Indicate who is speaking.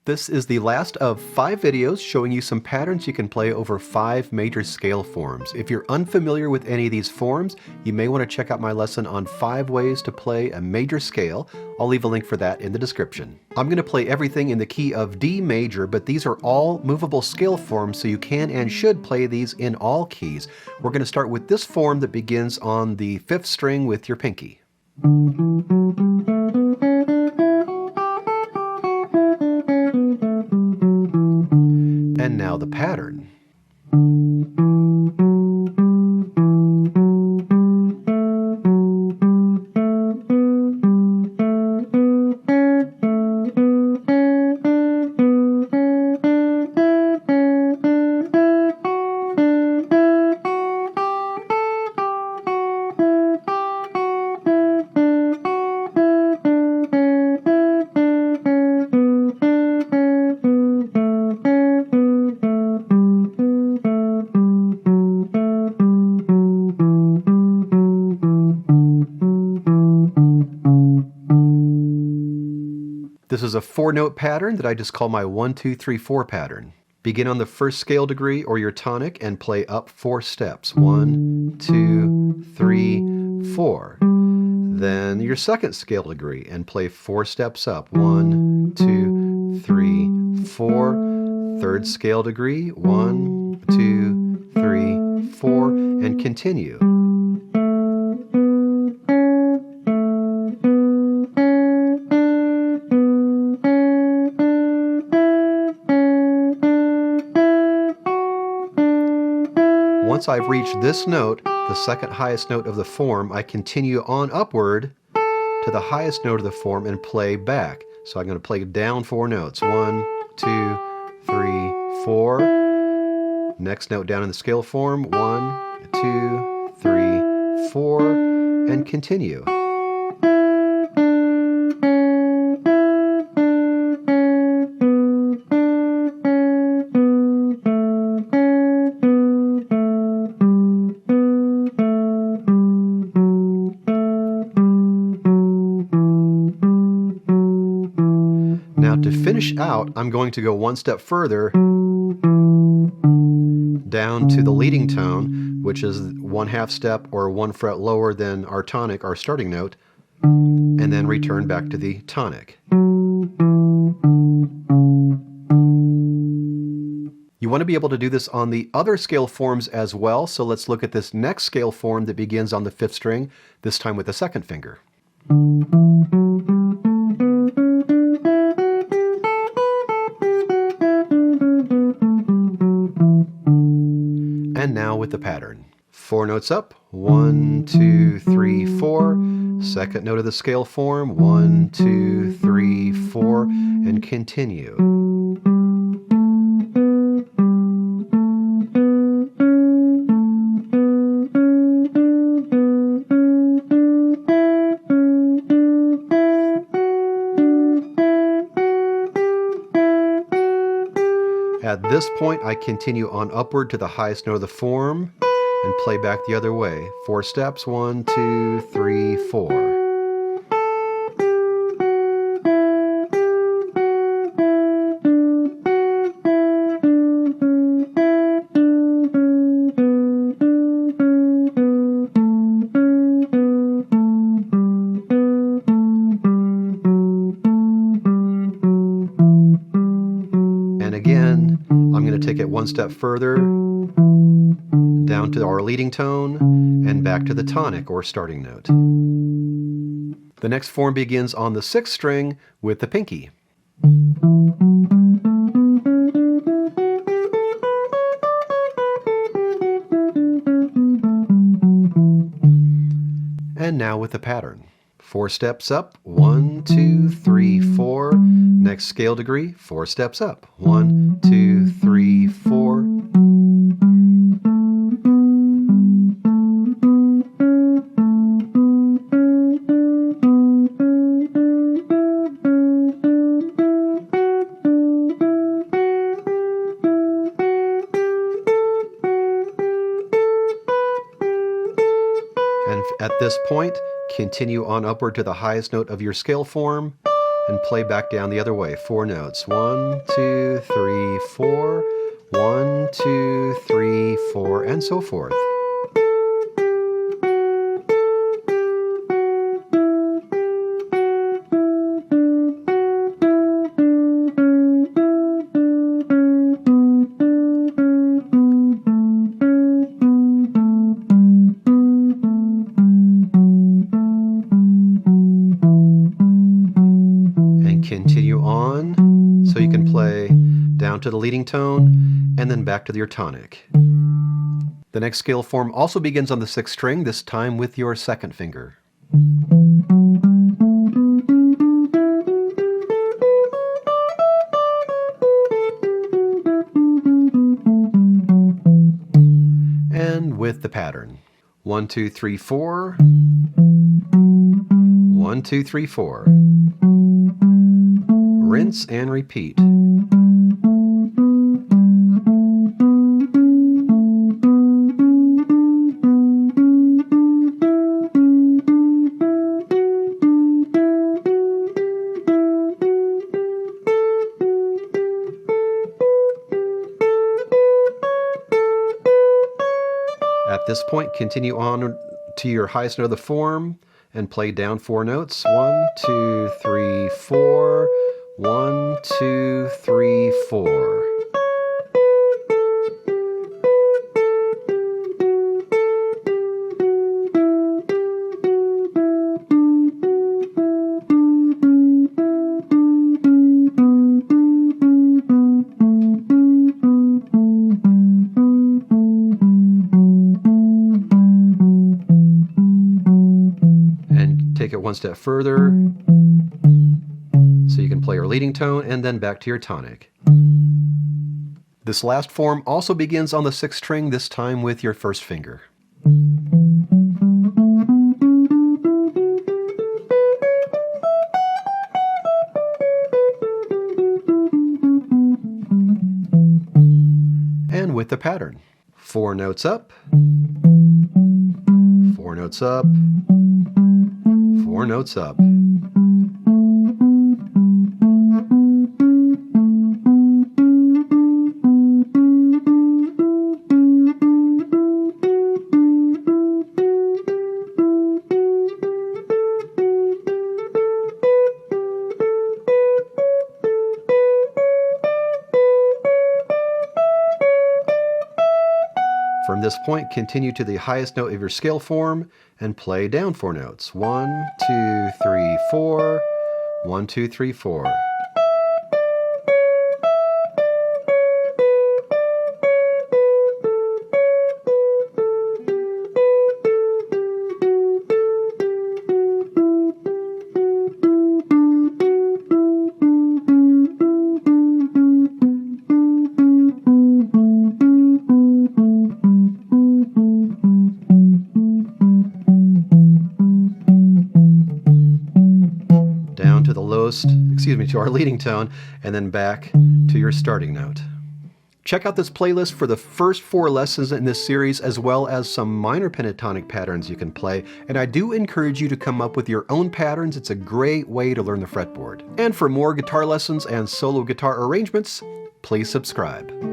Speaker 1: This is the last of 5 videos showing you some patterns you can play over 5 major scale forms. If you're unfamiliar with any of these forms, you may want to check out my lesson on 5 ways to play a major scale. I'll leave a link for that in the description. I'm going to play everything in the key of D major, but these are all movable scale forms, so you can and should play these in all keys. We're going to start with this form that begins on the 5th string with your pinky. And now the pattern. This is a 4-note pattern that I just call my 1, 2, 3, 4 pattern. Begin on the 1st scale degree or your tonic and play up 4 steps. 1, 2, 3, 4. Then your 2nd scale degree and play 4 steps up. 1, 2, 3, 4. 3rd scale degree. 1, 2, 3, 4. And continue. Once I've reached this note, the 2nd highest note of the form, I continue on upward to the highest note of the form and play back. So I'm going to play down 4 notes. 1, 2, 3, 4. Next note down in the scale form. 1, 2, 3, 4. And continue. Now to finish out, I'm going to go 1 step further down to the leading tone, which is 1/2 step or 1 fret lower than our tonic, our starting note, and then return back to the tonic. You want to be able to do this on the other scale forms as well, so let's look at this next scale form that begins on the 5th string, this time with the 2nd finger. And now with the pattern. 4 notes up. 1, 2, 3, 4. 2nd note of the scale form. 1, 2, 3, 4. And continue. At this point, I continue on upward to the highest note of the form and play back the other way. 4 steps. 1, 2, 3, 4. And again, I'm going to take it 1 step further, down to our leading tone, and back to the tonic or starting note. The next form begins on the 6th string with the pinky. And now with the pattern. 4 steps up. 1, 2, 3, 4. Next scale degree. 4 steps up. 1, 2, 3, 4. And at this point, continue on upward to the highest note of your scale form and play back down the other way. 4 notes. 1, 2, 3, 4. 1, 2, 3, 4, and so forth. Continue on so you can play down to the leading tone and then back to your tonic. The next scale form also begins on the 6th string, this time with your 2nd finger. And with the pattern. 1, 2, 3, 4. 1, 2, 3, 4. Rinse and repeat. At this point, continue on to your highest note of the form and play down 4 notes. 1, 2, 3, 4. 1, 2, 3, 4. And take it one step further, so you can play your leading tone and then back to your tonic. This last form also begins on the 6th string, this time with your 1st finger. And with the pattern. 4 notes up, 4 notes up, 4 notes up. From this point, continue to the highest note of your scale form and play down 4 notes. 1, 2, 3, 4. 1, 2, 3, 4. To our leading tone, and then back to your starting note. Check out this playlist for the first 4 lessons in this series, as well as some minor pentatonic patterns you can play, and I do encourage you to come up with your own patterns. It's a great way to learn the fretboard. And for more guitar lessons and solo guitar arrangements, please subscribe.